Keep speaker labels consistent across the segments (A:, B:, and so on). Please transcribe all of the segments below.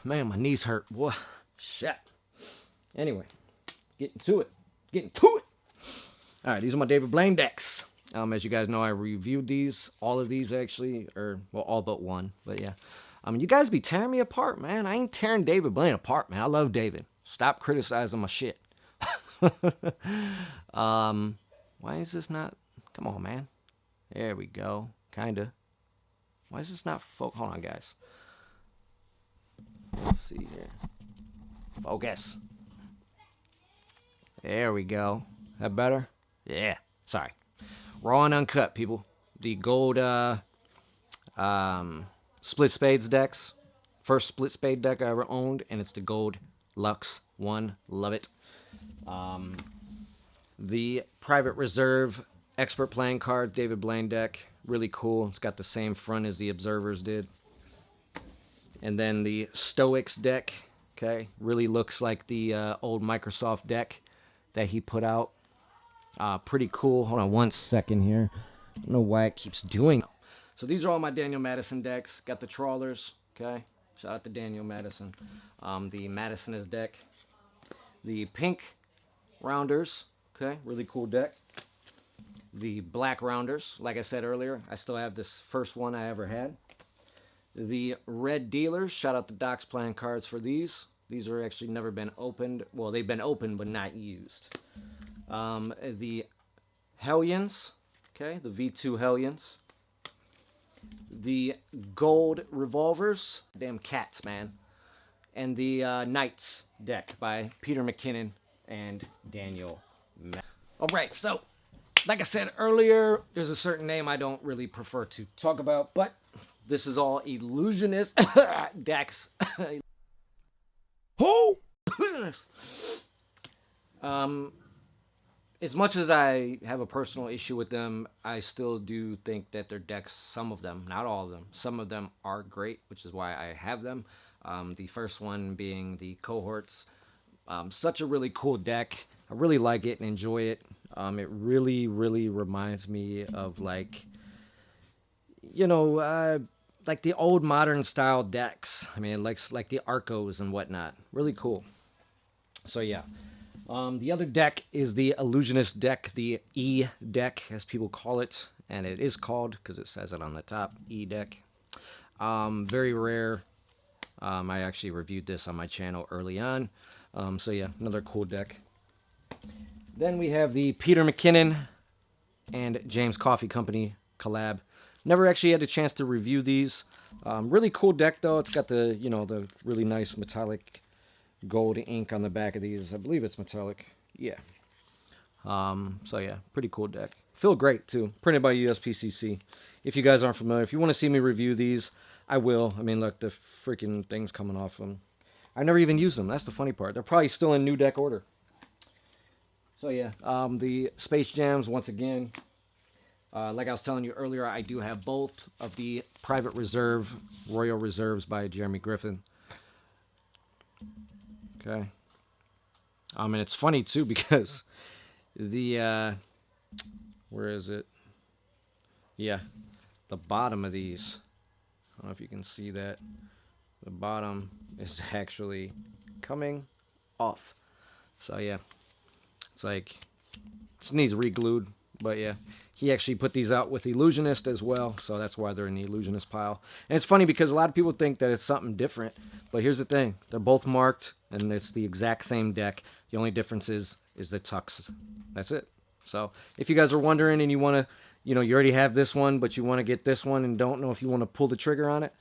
A: man, my knees hurt. Boy, shit. Anyway, getting to it. Getting to it. All right, these are my David Blaine decks. As you guys know, I reviewed these, all of these actually, or well, all but one. But yeah, you guys be tearing me apart, man. I ain't tearing David Blaine apart, man. I love David. Stop criticizing my shit. Why is this not? Come on, man. There we go. Kinda. Why is this not? Hold on, guys. Let's see here. Focus. There we go. That better? Yeah. Sorry. Raw and uncut, people. The gold split spades decks. First split spade deck I ever owned, and it's the gold Lux one. Love it. The private reserve expert playing card David Blaine deck. Really cool. It's got the same front as the Observers did. And then the Stoics deck. Okay. Really looks like the old Microsoft deck that he put out. Pretty cool. Hold on one second here. I don't know why it keeps doing. So these are all my Daniel Madison decks. Got the Trawlers. Okay. Shout out to Daniel Madison. The Madison's deck. The Pink Rounders. Okay. Really cool deck. The Black Rounders. Like I said earlier, I still have this first one I ever had. The Red Dealers. Shout out to Doc's playing cards for these. These are actually never been opened. Well, they've been opened, but not used. The Hellions. Okay, the V2 Hellions. The Gold Revolvers. Damn cats, man. And the Knights deck by Peter McKinnon and Daniel Madison. Alright, so, like I said earlier, there's a certain name I don't really prefer to talk about, but this is all illusionist decks. Who? As much as I have a personal issue with them, I still do think that their decks, some of them, not all of them, some of them are great, which is why I have them. The first one being the Cohorts. Such a really cool deck. I really like it and enjoy it. It really, really reminds me of, like, you know, like the old modern style decks. I mean, like the Arcos and whatnot. Really cool. So, yeah. The other deck is the Illusionist deck, the E deck, as people call it. And it is called, because it says it on the top, E deck. Very rare. I actually reviewed this on my channel early on. So, yeah, another cool deck. Then we have the Peter McKinnon and James Coffee Company collab. Never actually had a chance to review these. Really cool deck, though. It's got the, you know, the really nice metallic gold ink on the back of these. I believe it's metallic. Yeah. So, yeah, pretty cool deck. Feel great, too. Printed by USPCC. If you guys aren't familiar, if you want to see me review these, I will. I mean, look, the freaking thing's coming off them. I never even used them. That's the funny part. They're probably still in new deck order. So, yeah. The Space Jams, once again. Like I was telling you earlier, I do have both of the Private Reserve, Royal Reserves by Jeremy Griffin. Okay. And it's funny, too, because the, where is it? Yeah, the bottom of these, I don't know if you can see that. The bottom is actually coming off. So, yeah, it's like, it needs re-glued. But yeah, he actually put these out with Illusionist as well, so that's why they're in the Illusionist pile. And it's funny because a lot of people think that it's something different, but here's the thing. They're both marked, and it's the exact same deck. The only difference is the tux. That's it. So if you guys are wondering and you want to, you know, you already have this one, but you want to get this one and don't know if you want to pull the trigger on it,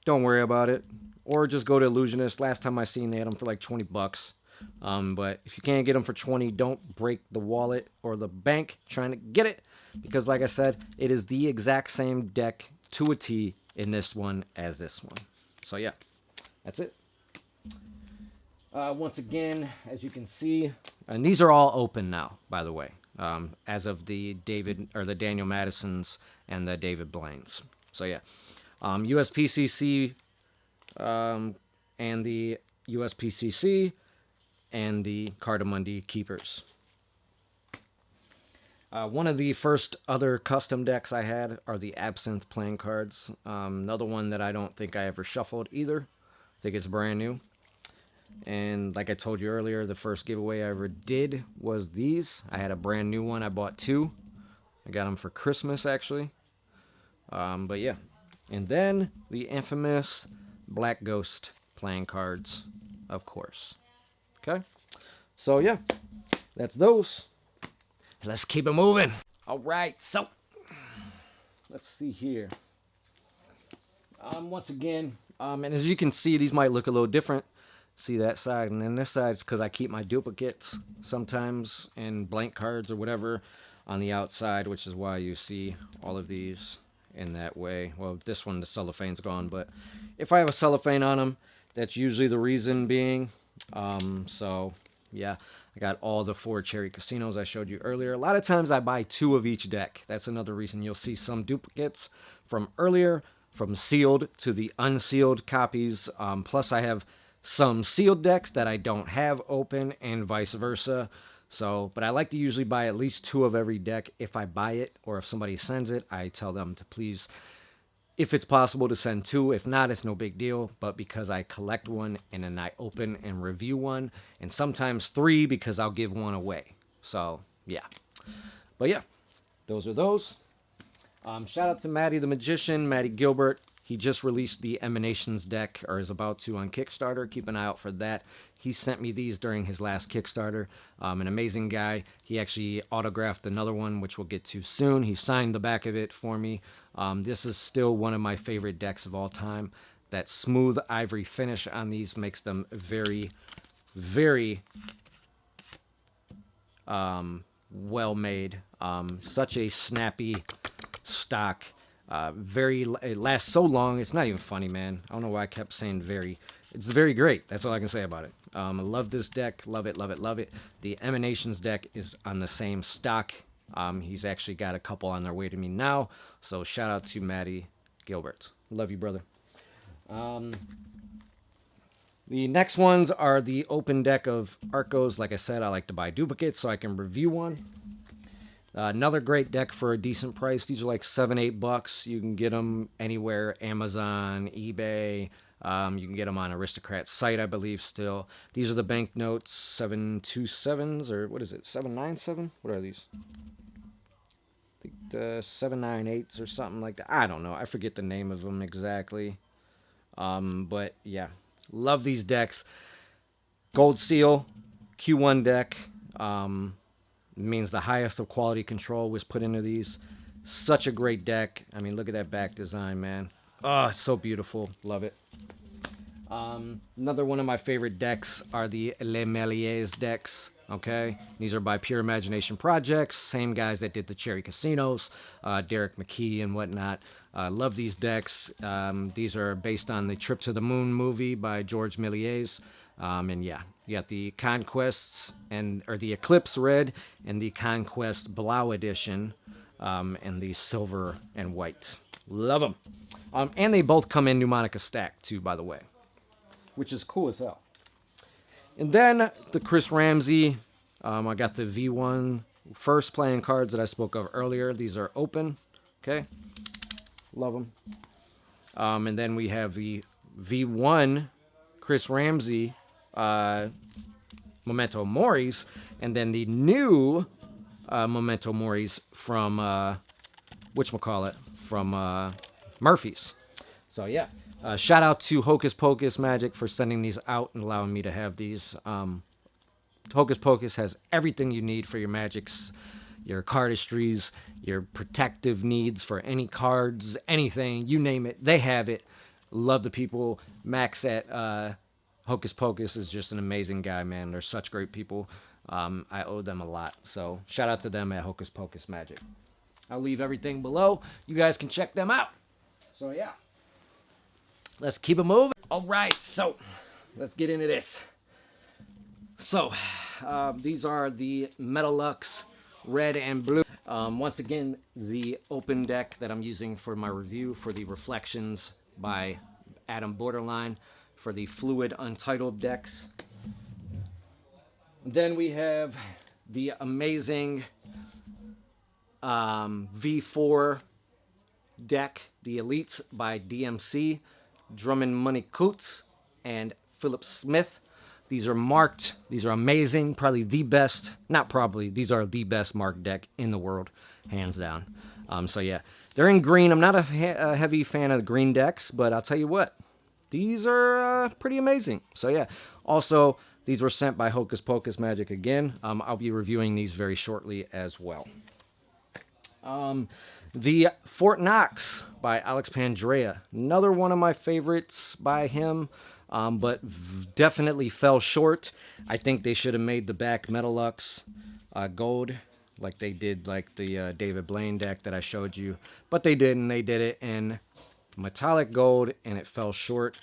A: don't worry about it. Or just go to Illusionist. Last time I seen they had them for like 20 bucks. But if you can't get them for 20, don't break the wallet or the bank trying to get it, because like I said, it is the exact same deck to a T in this one as this one. So yeah, that's it. Once again, as you can see, and these are all open now, by the way, as of the Daniel Madisons and the David Blaines. So yeah, USPCC and the USPCC and the Cardamundi Keepers. One of the first other custom decks I had are the Absinthe playing cards. Another one that I don't think I ever shuffled either. think it's brand new. And like I told you earlier, the first giveaway I ever did was these. I had a brand new one. I bought two. I got them for Christmas, actually. But yeah. And then the infamous Black Ghost playing cards, of course. Okay? So yeah, that's those. Let's keep it moving. All right, so let's see here. Once again, and as you can see, these might look a little different. See that side, and then this side's because I keep my duplicates sometimes in blank cards or whatever on the outside, which is why you see all of these in that way. Well, this one, the cellophane's gone, but if I have a cellophane on them, that's usually the reason being. So yeah, I got all the 4 cherry casinos I showed you earlier. A lot of times I buy 2 of each deck. That's another reason you'll see some duplicates from earlier, from sealed to the unsealed copies. Plus I have some sealed decks that I don't have open and vice versa. So, but I like to usually buy at least 2 of every deck. If I buy it or if somebody sends it, I tell them to please, if it's possible, to send 2. If not, it's no big deal. But because I collect one and then I open and review one, and sometimes 3 because I'll give one away. So, yeah. But yeah, those are those. Shout out to Maddie the Magician, Maddie Gilbert. He just released the Emanations deck, or is about to, on Kickstarter. Keep an eye out for that. He sent me these during his last Kickstarter. An amazing guy. He actually autographed another one, which we'll get to soon. He signed the back of it for me. This is still one of my favorite decks of all time. That smooth ivory finish on these makes them very, very well made. Such a snappy stock. It lasts so long. It's not even funny, man. I don't know why I kept saying very. It's very great. That's all I can say about it. I love this deck. Love it, love it, love it. The Emanations deck is on the same stock. He's actually got a couple on their way to me now. So shout out to Maddie Gilbert. Love you, brother. The next ones are the open deck of Arcos. Like I said, I like to buy duplicates so I can review one. Another great deck for a decent price. These are like $7-8. You can get them anywhere. Amazon, eBay. You can get them on Aristocrat's site, I believe, still. These are the banknotes, 727s, or what is it, 797? What are these? I think the 798s or something like that. I don't know. I forget the name of them exactly. But yeah, love these decks. Gold Seal, Q1 deck. Means the highest of quality control was put into these. Such a great deck. I mean, look at that back design, man. Oh, it's so beautiful. Love it. Another one of my favorite decks are the Les Meliers decks. Okay, these are by Pure Imagination Projects. Same guys that did the Cherry Casinos, Derek McKee and whatnot. Love these decks. These are based on the Trip to the Moon movie by George Méliès. And yeah, you got the Conquests or the Eclipse Red and the Conquest Blau Edition, and the Silver and White. Love them. And they both come in Pneumatica stack too, by the way, which is cool as hell. And then the Chris Ramsey. I got the V1 first playing cards that I spoke of earlier. These are open. Okay, love them. And then we have the V1 Chris Ramsey Memento Moris, and then the new Memento Moris from whatchamacallit, from Murphy's. So yeah, shout out to Hocus Pocus Magic for sending these out and allowing me to have these. Hocus Pocus has everything you need for your magics, your cardistries, your protective needs for any cards, anything, you name it, they have it. Love the people. Max at Hocus Pocus is just an amazing guy, man. They're such great people. I owe them a lot. So shout out to them at Hocus Pocus Magic. I'll leave everything below. You guys can check them out. So yeah, let's keep it moving. All right, so let's get into this. So these are the Metalux Red and Blue. Once again, the open deck that I'm using for my review for the Reflections by Adam Borderline for the Fluid Untitled decks. Then we have the amazing V4 deck, the Elites by DMC, Drummond Money Coots. and Philip Smith. These are marked. These are amazing. Probably the best. Not probably. These are the best marked deck in the world, hands down. So yeah, they're in green. I'm not a heavy fan of the green decks, but I'll tell you what, these are pretty amazing. So yeah. Also, these were sent by Hocus Pocus Magic again. I'll be reviewing these very shortly as well. The Fort Knox by Alex Pandrea. Another one of my favorites by him, but definitely fell short. I think they should have made the back Metalux gold, like they did like the David Blaine deck that I showed you. But they didn't. They did it in metallic gold, and it fell short.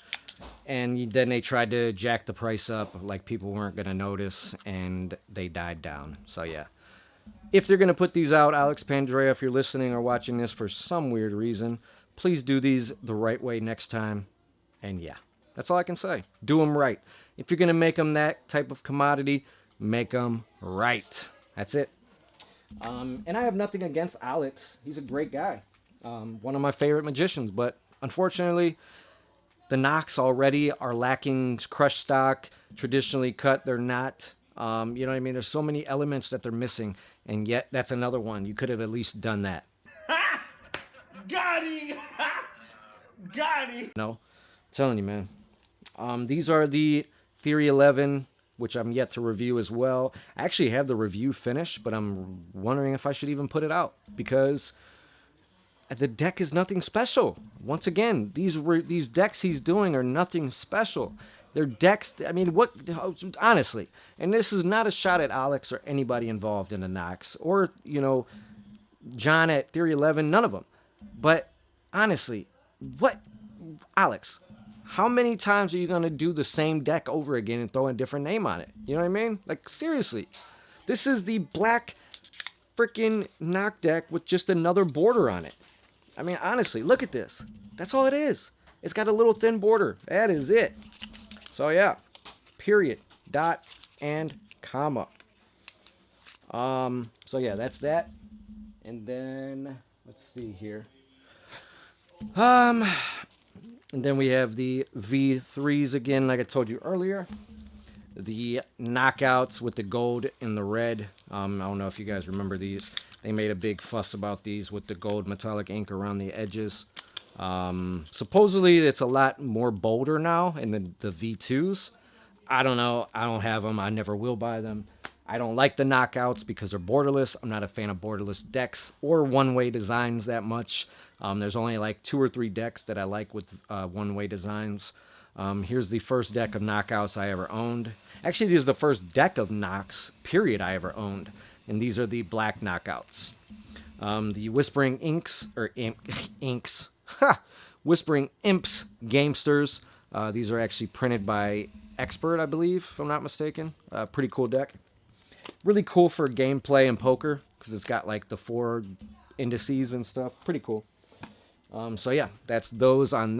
A: And then they tried to jack the price up like people weren't going to notice, and they died down. So yeah. If they're going to put these out, Alex Pandrea, if you're listening or watching this for some weird reason, please do these the right way next time. And yeah, that's all I can say. Do them right. If you're going to make them that type of commodity, make them right. That's it. And I have nothing against Alex. He's a great guy. One of my favorite magicians. But unfortunately, the Knox already are lacking crushed stock. Traditionally cut, they're not. You know what I mean? There's so many elements that they're missing, and yet that's another one. You could have at least done that.
B: Got him! Got him!
A: No, I'm telling you, man. These are the Theory 11, which I'm yet to review as well. I actually have the review finished, but I'm wondering if I should even put it out, because the deck is nothing special. Once again, these decks he's doing are nothing special. They're decks, I mean, what, honestly, and this is not a shot at Alex or anybody involved in the Knox, or, you know, John at Theory 11, none of them. But, honestly, what, Alex, how many times are you going to do the same deck over again and throw a different name on it? You know what I mean? Like, seriously. This is the black freaking knock deck with just another border on it. I mean, honestly, look at this. That's all it is. It's got a little thin border. That is it. So yeah, period, dot, and comma. So yeah, that's that. And then, let's see here. And then we have the V3s again, like I told you earlier. The knockouts with the gold and the red. I don't know if you guys remember these. They made a big fuss about these with the gold metallic ink around the edges. Supposedly it's a lot more bolder now in the V2s. I don't know. I don't have them. I never will buy them. I don't like the knockouts because they're borderless. I'm not a fan of borderless decks or one-way designs that much. There's only like 2 or 3 decks that I like with one-way designs. Here's the first deck of knockouts I ever owned. Actually, this is the first deck of Knox, period, I ever owned. And these are the black knockouts. The Whispering Inks, or Inks, Whispering Imps Gamesters. These are actually printed by Expert, I believe, if I'm not mistaken. Pretty cool deck. Really cool for gameplay and poker, because it's got like the 4 indices and stuff. Pretty cool. So yeah, that's those on that.